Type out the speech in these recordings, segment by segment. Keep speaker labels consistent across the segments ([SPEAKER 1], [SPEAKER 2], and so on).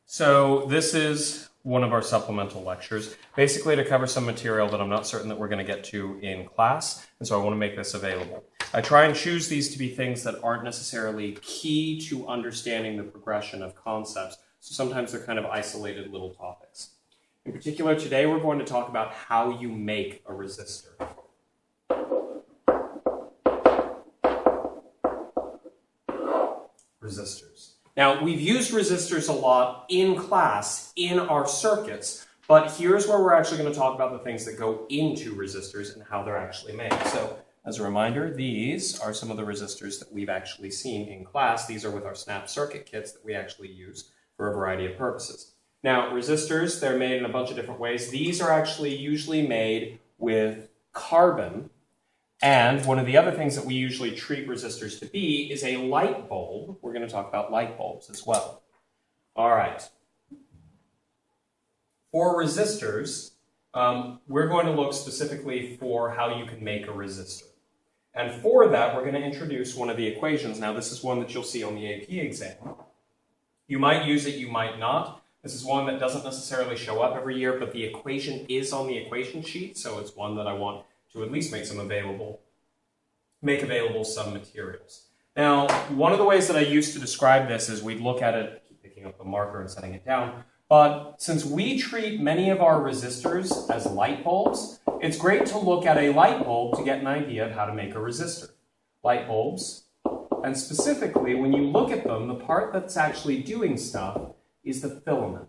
[SPEAKER 1] So this is one of our supplemental lectures, basically to cover some material that I'm not certain that we're going to get to in class, and so I want to make this available. I try and choose these to be things that aren't necessarily key to understanding the progression of concepts, so sometimes they're kind of isolated little topics. In particular, today we're going to talk about how you make a resistor. Resistors. Now, we've used resistors a lot in class, in our circuits, but here's where we're actually going to talk about the things that go into resistors and how they're actually made. So, as a reminder, these are some of the resistors that we've actually seen in class. These are with our snap circuit kits that we actually use for a variety of purposes. Now, resistors, they're made in a bunch of different ways. These are actually usually made with carbon. And one of the other things that we usually treat resistors to be is a light bulb. We're going to talk about light bulbs as well. All right. For resistors, we're going to look specifically for how you can make a resistor. And for that, we're going to introduce one of the equations. Now, this is one that you'll see on the AP exam. You might use it, you might not. This is one that doesn't necessarily show up every year, but the equation is on the equation sheet, so it's one that I want to at least make available some materials. Now, one of the ways that I used to describe this is we'd look at it, keep picking up the marker and setting it down, but since we treat many of our resistors as light bulbs, it's great to look at a light bulb to get an idea of how to make a resistor. Light bulbs, and specifically when you look at them, the part that's actually doing stuff is the filament.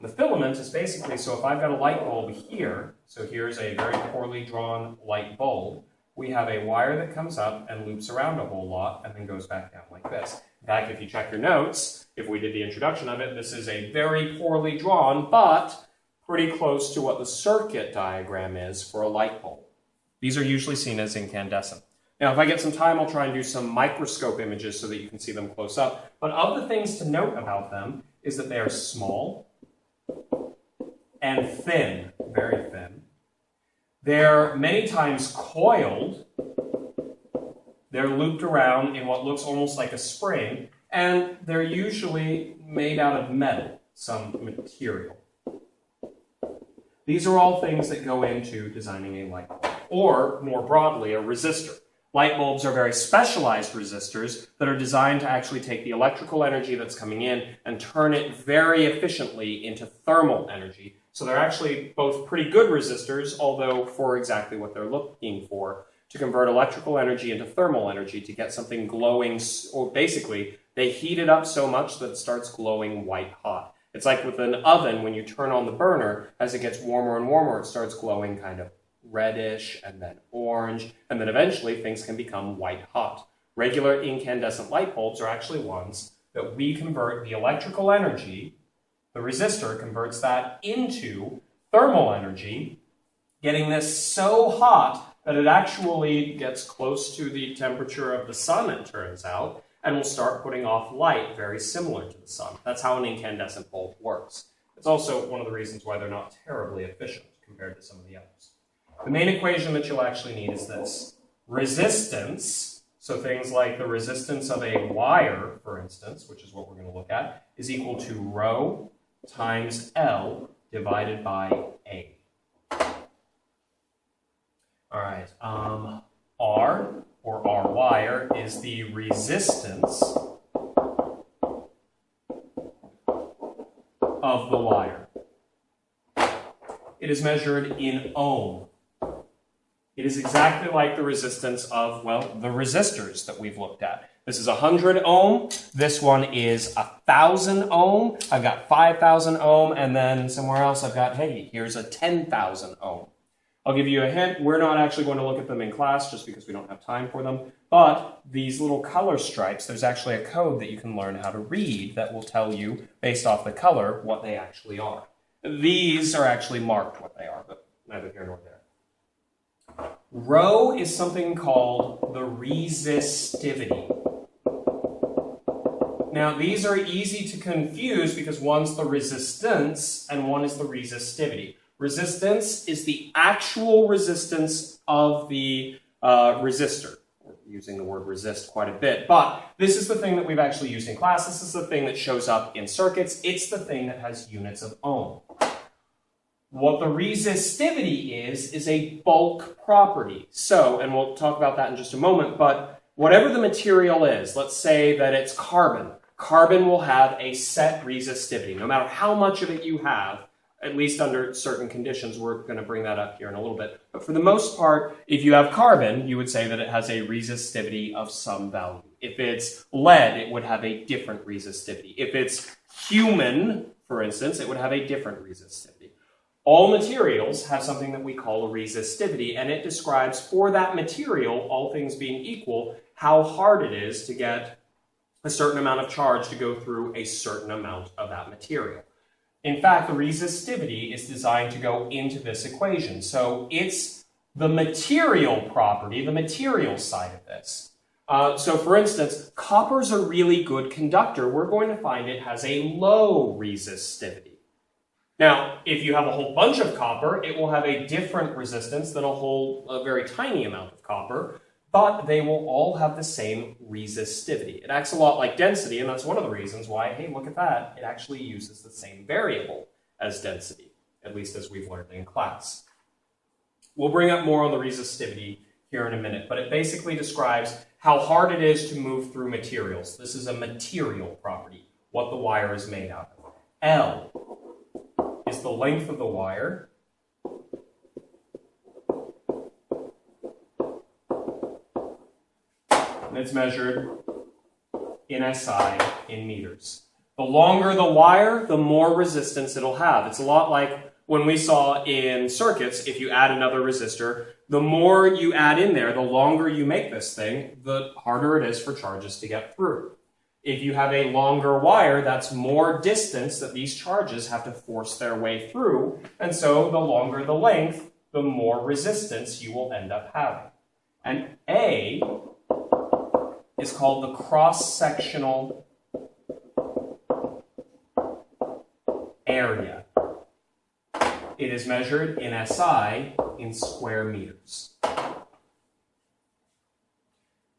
[SPEAKER 1] The filament is basically, so if I've got a light bulb here, so here's a very poorly drawn light bulb, we have a wire that comes up and loops around a whole lot and then goes back down like this. In fact, if you check your notes, if we did the introduction of it, this is a very poorly drawn, but pretty close to what the circuit diagram is for a light bulb. These are usually seen as incandescent. Now, if I get some time, I'll try and do some microscope images so that you can see them close up. But of the things to note about them is that they are small, and thin, very thin. They're many times coiled. They're looped around in what looks almost like a spring, and they're usually made out of metal, some material. These are all things that go into designing a light bulb, or more broadly, a resistor. Light bulbs are very specialized resistors that are designed to actually take the electrical energy that's coming in and turn it very efficiently into thermal energy. So they're actually both pretty good resistors, although for exactly what they're looking for, to convert electrical energy into thermal energy to get something glowing, or basically they heat it up so much that it starts glowing white hot. It's like with an oven, when you turn on the burner, as it gets warmer and warmer, it starts glowing kind of reddish and then orange, and then eventually things can become white hot. Regular incandescent light bulbs are actually ones that we convert the electrical energy. The resistor converts that into thermal energy, getting this so hot that it actually gets close to the temperature of the sun, it turns out, and will start putting off light very similar to the sun. That's how an incandescent bulb works. It's also one of the reasons why they're not terribly efficient compared to some of the others. The main equation that you'll actually need is this. Resistance, so things like the resistance of a wire, for instance, which is what we're going to look at, is equal to rho times L divided by A. All right, R, or R wire, is the resistance of the wire. It is measured in ohm. It is exactly like the resistance of, well, the resistors that we've looked at. This is 100 ohm. This one is 1,000 ohm. I've got 5,000 ohm, and then somewhere else I've got, hey, here's a 10,000 ohm. I'll give you a hint. We're not actually going to look at them in class just because we don't have time for them. But these little color stripes, there's actually a code that you can learn how to read that will tell you, based off the color, what they actually are. These are actually marked what they are, but neither here nor there. Rho is something called the resistivity. Now, these are easy to confuse because one's the resistance and one is the resistivity. Resistance is the actual resistance of the resistor. using the word resist quite a bit, but this is the thing that we've actually used in class. This is the thing that shows up in circuits. It's the thing that has units of ohm. What the resistivity is a bulk property. So, and we'll talk about that in just a moment, but whatever the material is, let's say that it's carbon. Carbon will have a set resistivity. No matter how much of it you have, at least under certain conditions, we're going to bring that up here in a little bit. But for the most part, if you have carbon, you would say that it has a resistivity of some value. If it's lead, it would have a different resistivity. If it's human, for instance, it would have a different resistivity. All materials have something that we call a resistivity, and it describes for that material, all things being equal, how hard it is to get a certain amount of charge to go through a certain amount of that material. In fact, the resistivity is designed to go into this equation. So it's the material property, the material side of this. So for instance, copper's a really good conductor. We're going to find it has a low resistivity. Now, if you have a whole bunch of copper, it will have a different resistance than a very tiny amount of copper, but they will all have the same resistivity. It acts a lot like density, and that's one of the reasons why, hey, look at that, it actually uses the same variable as density, at least as we've learned in class. We'll bring up more on the resistivity here in a minute, but it basically describes how hard it is to move through materials. This is a material property, what the wire is made out of. L is the length of the wire. And it's measured in SI in meters. The longer the wire, the more resistance it'll have. It's a lot like when we saw in circuits, if you add another resistor, the more you add in there, the longer you make this thing, the harder it is for charges to get through. If you have a longer wire, that's more distance that these charges have to force their way through, and so the longer the length, the more resistance you will end up having. And A is called the cross-sectional area. It is measured in SI in square meters.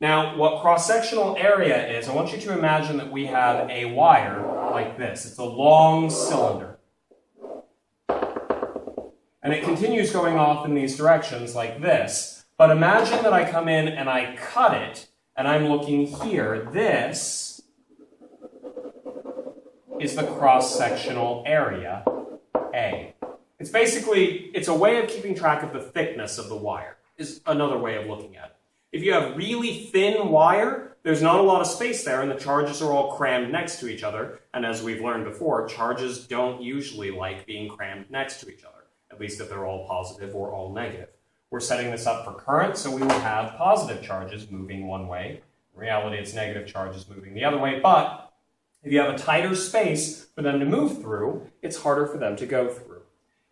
[SPEAKER 1] Now, what cross-sectional area is, I want you to imagine that we have a wire like this. It's a long cylinder. And it continues going off in these directions like this. But imagine that I come in and I cut it, and I'm looking here. This is the cross-sectional area, A. It's a way of keeping track of the thickness of the wire, is another way of looking at it. If you have really thin wire, there's not a lot of space there, and the charges are all crammed next to each other. And as we've learned before, charges don't usually like being crammed next to each other, at least if they're all positive or all negative. We're setting this up for current, so we will have positive charges moving one way. In reality, it's negative charges moving the other way, but if you have a tighter space for them to move through, it's harder for them to go through.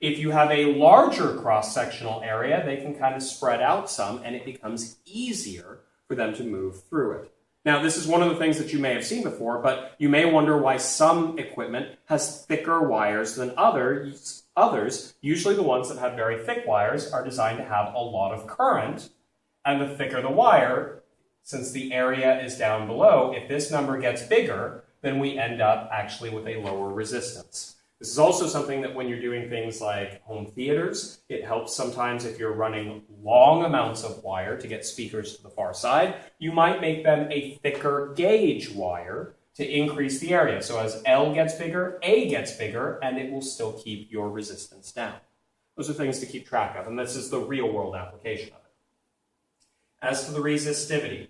[SPEAKER 1] If you have a larger cross-sectional area, they can kind of spread out some, and it becomes easier for them to move through it. Now, this is one of the things that you may have seen before, but you may wonder why some equipment has thicker wires than others. Usually the ones that have very thick wires, are designed to have a lot of current, and the thicker the wire, since the area is down below, if this number gets bigger, then we end up actually with a lower resistance. This is also something that when you're doing things like home theaters, it helps sometimes if you're running long amounts of wire to get speakers to the far side. You might make them a thicker gauge wire to increase the area. So as L gets bigger, A gets bigger, and it will still keep your resistance down. Those are things to keep track of, and this is the real world application of it. As to the resistivity,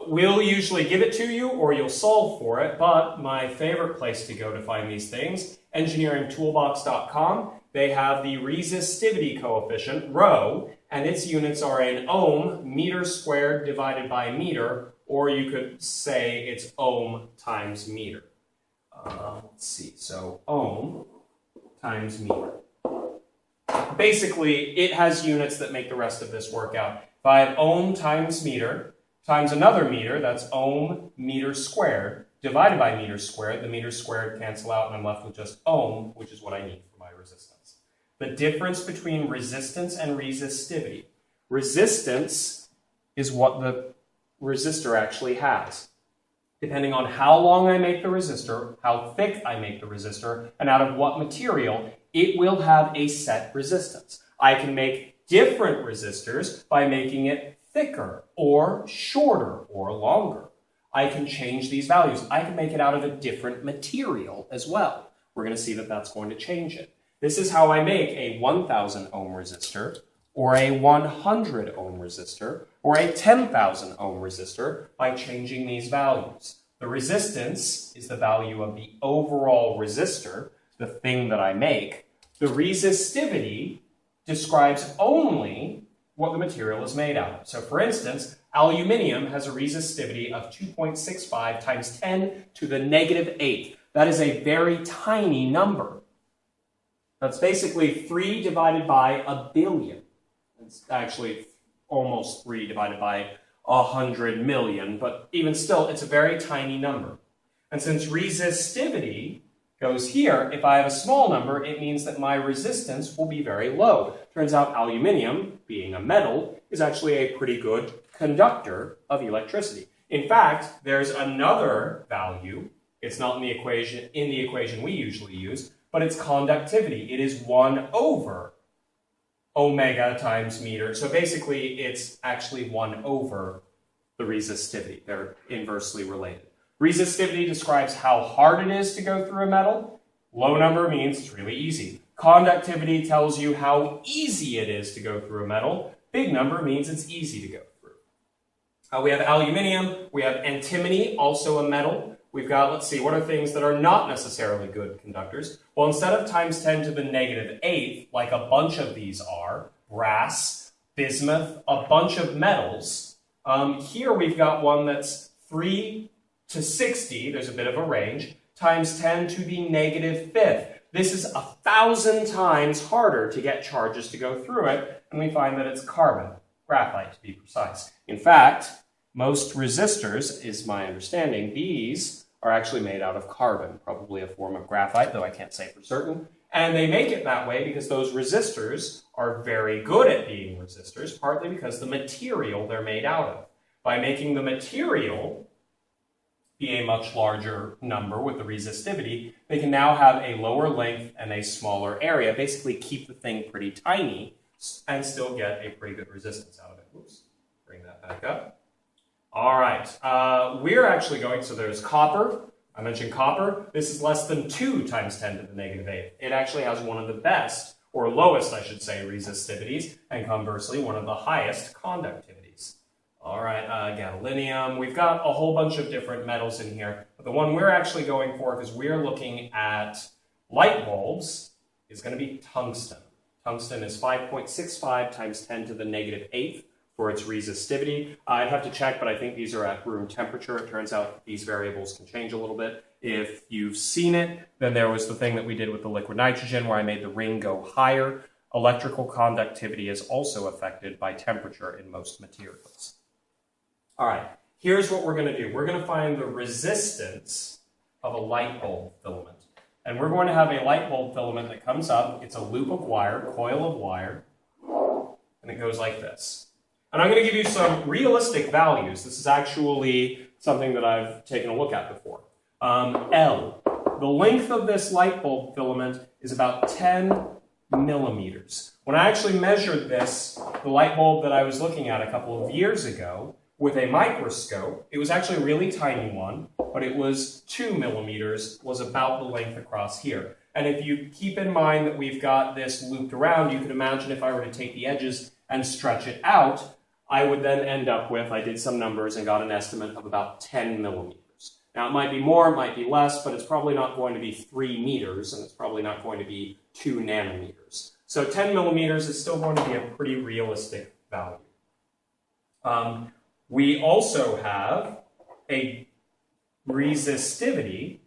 [SPEAKER 1] we'll usually give it to you or you'll solve for it, but my favorite place to go to find these things, engineeringtoolbox.com, they have the resistivity coefficient, rho, and its units are in ohm, meter squared divided by meter, or you could say it's ohm times meter. Let's see, so ohm times meter. Basically, it has units that make the rest of this work out. If I have ohm times meter, times another meter, that's ohm meter squared, divided by meter squared. The meters squared cancel out, and I'm left with just ohm, which is what I need for my resistance. The difference between resistance and resistivity. Resistance is what the resistor actually has. Depending on how long I make the resistor, how thick I make the resistor, and out of what material, it will have a set resistance. I can make different resistors by making it thicker or shorter or longer. I can change these values. I can make it out of a different material as well. We're going to see that that's going to change it. This is how I make a 1,000 ohm resistor, or a 100 ohm resistor, or a 10,000 ohm resistor by changing these values. The resistance is the value of the overall resistor, the thing that I make. The resistivity describes only what the material is made out of. So for instance, aluminium has a resistivity of 2.65 times 10 to the negative 8th. That is a very tiny number. That's basically 3 divided by a billion. It's actually almost 3 divided by 100 million, but even still, it's a very tiny number. And since resistivity goes here, if I have a small number, it means that my resistance will be very low. Turns out aluminium, being a metal, is actually a pretty good conductor of electricity. In fact, there's another value. It's not in the equation we usually use, but it's conductivity. It is 1 over omega times meter. So basically, it's actually 1 over the resistivity. They're inversely related. Resistivity describes how hard it is to go through a metal. Low number means it's really easy. Conductivity tells you how easy it is to go through a metal. Big number means it's easy to go through. We have aluminium. We have antimony, also a metal. We've got, let's see, what are things that are not necessarily good conductors? Well, instead of times 10 to the negative 8th, like a bunch of these are, brass, bismuth, a bunch of metals, here we've got one that's 3 to 60, there's a bit of a range, times 10 to the negative 5th. This is 1,000 times harder to get charges to go through it, and we find that it's carbon, graphite to be precise. In fact, most resistors, is my understanding, these are actually made out of carbon, probably a form of graphite, though I can't say for certain. And they make it that way because those resistors are very good at being resistors, partly because the material they're made out of. By making the material be a much larger number with the resistivity, they can now have a lower length and a smaller area, basically keep the thing pretty tiny and still get a pretty good resistance out of it. Oops, bring that back up. All right, we're actually going, so there's copper. I mentioned copper. This is less than 2 times 10 to the negative 8th. It actually has one of the best, or lowest, I should say, resistivities, and conversely, one of the highest conductivities. All right, gadolinium. We've got a whole bunch of different metals in here, but the one we're actually going for, because we're looking at light bulbs, is going to be tungsten. Tungsten is 5.65 times 10 to the negative 8th. For its resistivity. I'd have to check, but I think these are at room temperature. It turns out these variables can change a little bit. If you've seen it, then there was the thing that we did with the liquid nitrogen where I made the ring go higher. Electrical conductivity is also affected by temperature in most materials. All right, here's what we're going to do. We're going to find the resistance of a light bulb filament. And we're going to have a light bulb filament that comes up. It's a loop of wire, coil of wire, and it goes like this. And I'm going to give you some realistic values. This is actually something that I've taken a look at before. L. The length of this light bulb filament is about 10 millimeters. When I actually measured this, the light bulb that I was looking at a couple of years ago, with a microscope, it was actually a really tiny one, but it was 2 millimeters, was about the length across here. And if you keep in mind that we've got this looped around, you can imagine if I were to take the edges and stretch it out, I would then end up with, I did some numbers and got an estimate of about 10 millimeters. Now it might be more, it might be less, but it's probably not going to be 3 meters, and it's probably not going to be 2 nanometers. So 10 millimeters is still going to be a pretty realistic value. We also have a resistivity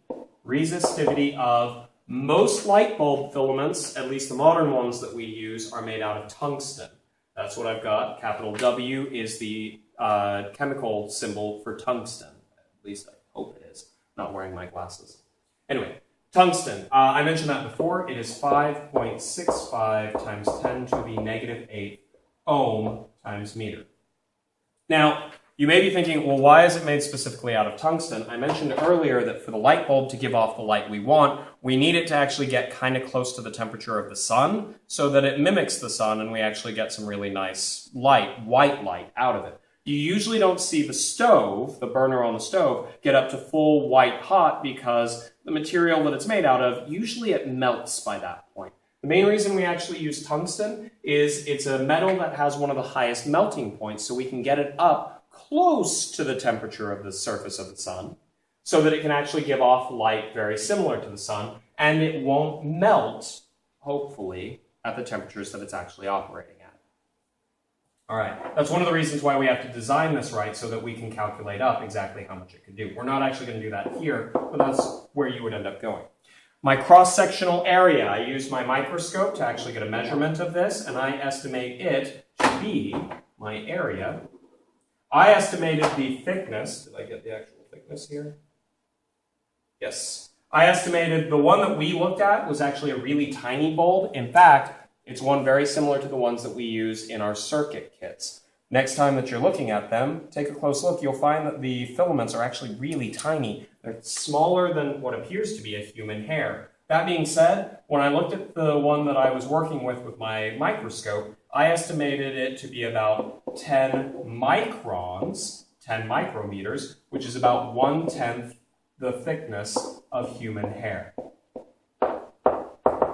[SPEAKER 1] of most light bulb filaments, at least the modern ones that we use, are made out of tungsten. That's what I've got. Capital W is the chemical symbol for tungsten. At least I hope it is. I'm not wearing my glasses. Anyway, tungsten. I mentioned that before. It is 5.65 times 10 to the negative 8 ohm times meter. Now, You may be thinking, well, why is it made specifically out of tungsten? I mentioned earlier that for the light bulb to give off the light we want, we need it to actually get kind of close to the temperature of the sun so that it mimics the sun and we actually get some really nice light, white light out of it. You usually don't see the stove, the burner on the stove, get up to full white hot because the material that it's made out of, usually it melts by that point. The main reason we actually use tungsten is it's a metal that has one of the highest melting points, so we can get it up close to the temperature of the surface of the sun so that it can actually give off light very similar to the sun, and it won't melt, hopefully, at the temperatures that it's actually operating at. All right, that's one of the reasons why we have to design this right so that we can calculate up exactly how much it can do. We're not actually going to do that here, but that's where you would end up going. My cross-sectional area, I used my microscope to actually get a measurement of this, and I estimate it to be my area. I estimated the thickness. Did I get the actual thickness here? Yes. I estimated the one that we looked at was actually a really tiny bulb. In fact, it's one very similar to the ones that we use in our circuit kits. Next time that you're looking at them, take a close look. You'll find that the filaments are actually really tiny. They're smaller than what appears to be a human hair. That being said, when I looked at the one that I was working with my microscope, I estimated it to be about 10 microns, 10 micrometers, which is about 1/10 the thickness of human hair.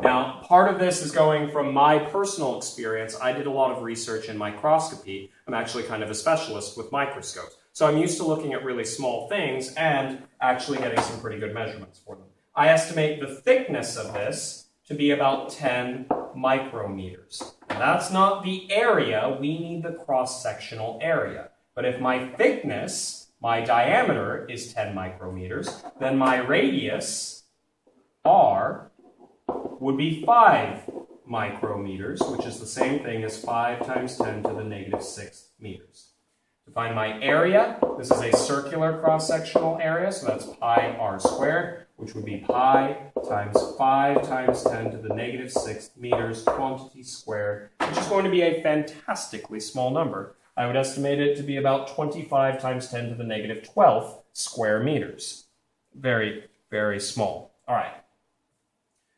[SPEAKER 1] Now, part of this is going from my personal experience. I did a lot of research in microscopy. I'm actually kind of a specialist with microscopes. So I'm used to looking at really small things and actually getting some pretty good measurements for them. I estimate the thickness of this to be about 10 micrometers. Now, that's not the area. We need the cross-sectional area. But if my thickness, my diameter, is 10 micrometers, then my radius, r, would be 5 micrometers, which is the same thing as 5 times 10 to the negative 6 meters. To find my area, this is a circular cross-sectional area, so that's pi r squared, which would be pi times 5 times 10 to the negative 6 meters quantity squared, which is going to be a fantastically small number. I would estimate it to be about 25 times 10 to the negative 12 square meters. Very, very small. All right.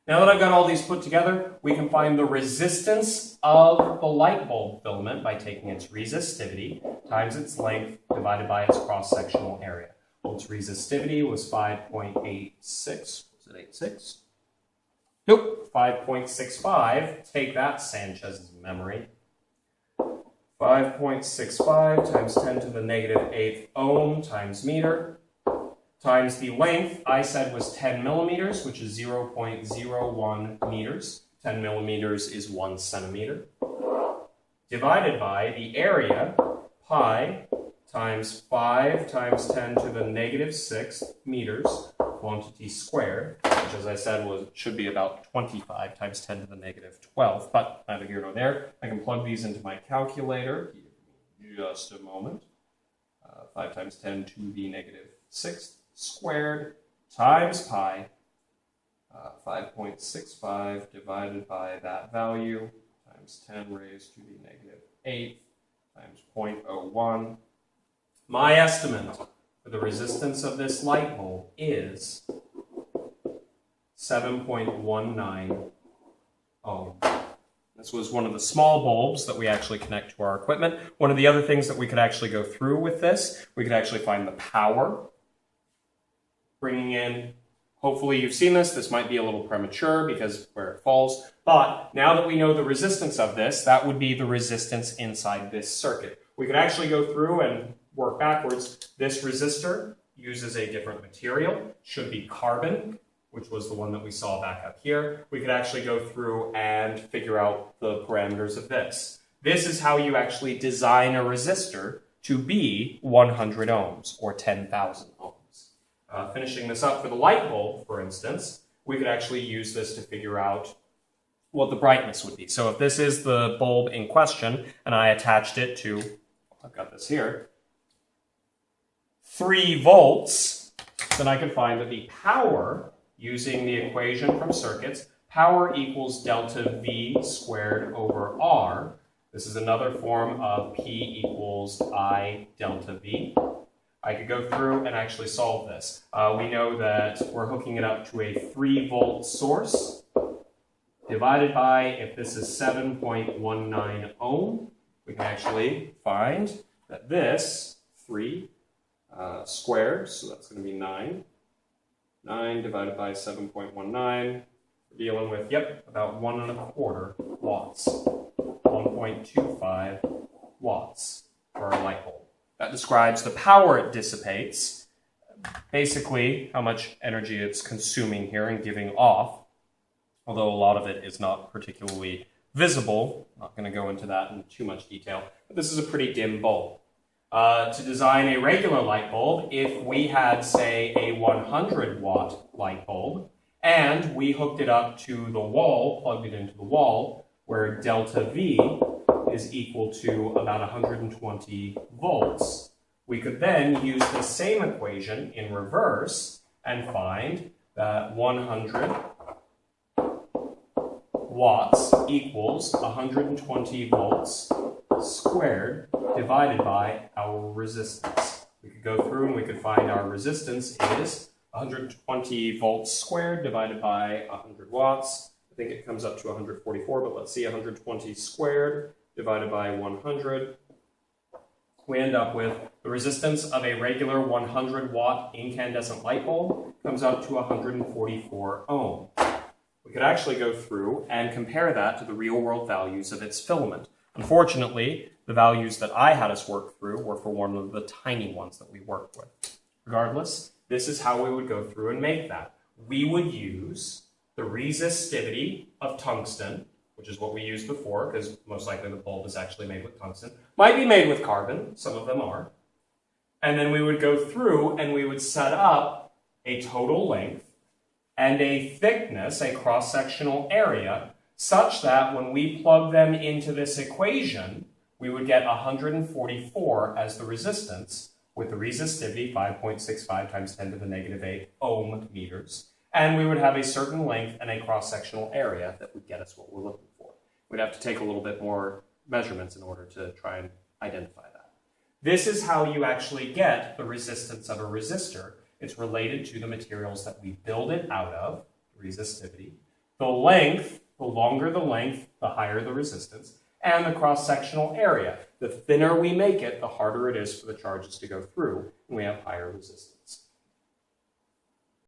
[SPEAKER 1] Now that I've got all these put together, we can find the resistance of the light bulb filament by taking its resistivity times its length divided by its cross-sectional area. Well, its resistivity was 5.86. Was it 86? Nope, 5.65. Take that, Sanchez's memory. 5.65 times 10 to the negative 8th ohm times meter, times the length I said was 10 millimeters, which is 0.01 meters. 10 millimeters is 1 centimeter. Divided by the area, pi, times 5 times 10 to the negative 6 meters, quantity squared, which as I said should be about 25 times 10 to the negative 12, but neither here nor there. I can plug these into my calculator. Give me just a moment. 5 times 10 to the negative 6th squared times pi, 5.65 divided by that value times 10 raised to the negative 8th times 0.01. My estimate for the resistance of this light bulb is 7.19 ohm. This was one of the small bulbs that we actually connect to our equipment. One of the other things that we could actually go through with this, we could actually find the power. Bringing in, hopefully you've seen this might be a little premature because where it falls, but now that we know the resistance of this, that would be the resistance inside this circuit. We could actually go through and work backwards. This resistor uses a different material, should be carbon, which was the one that we saw back up here. We could actually go through and figure out the parameters of this. This is how you actually design a resistor to be 100 ohms or 10,000 ohms. Finishing this up for the light bulb, for instance, we could actually use this to figure out what the brightness would be. So if this is the bulb in question, and I attached it to, I've got this here, 3 volts, then I can find that the power, using the equation from circuits, power equals delta V squared over R. This is another form of P equals I delta V. I could go through and actually solve this. We know that we're hooking it up to a 3-volt source divided by, if this is 7.19 ohm, we can actually find that this 3 squared, so that's going to be 9. 9 divided by 7.19, we're dealing with, about 1.25 watts. 1.25 watts for a light bulb. That describes the power it dissipates, basically how much energy it's consuming here and giving off, although a lot of it is not particularly visible. I'm not going to go into that in too much detail, but this is a pretty dim bulb. To design a regular light bulb, if we had, say, a 100-watt light bulb, and we hooked it up to the wall, plugged it into the wall, where delta V is equal to about 120 volts, we could then use the same equation in reverse and find that 100 watts equals 120 volts squared divided by our resistance. We could go through and we could find our resistance is 120 volts squared divided by 100 watts. I think it comes up to 144, but let's see, 120 squared divided by 100. We end up with the resistance of a regular 100-watt incandescent light bulb comes up to 144 ohm. We could actually go through and compare that to the real-world values of its filament. Unfortunately, the values that I had us work through were for one of the tiny ones that we worked with. Regardless, this is how we would go through and make that. We would use the resistivity of tungsten, which is what we used before, because most likely the bulb is actually made with tungsten. Might be made with carbon, some of them are. And then we would go through and we would set up a total length and a thickness, a cross-sectional area, such that when we plug them into this equation, we would get 144 as the resistance, with the resistivity 5.65 times 10 to the negative 8 ohm meters. And we would have a certain length and a cross-sectional area that would get us what we're looking for. We'd have to take a little bit more measurements in order to try and identify that. This is how you actually get the resistance of a resistor. It's related to the materials that we build it out of, resistivity. The length, the longer the length, the higher the resistance, and the cross-sectional area. The thinner we make it, the harder it is for the charges to go through, and we have higher resistance.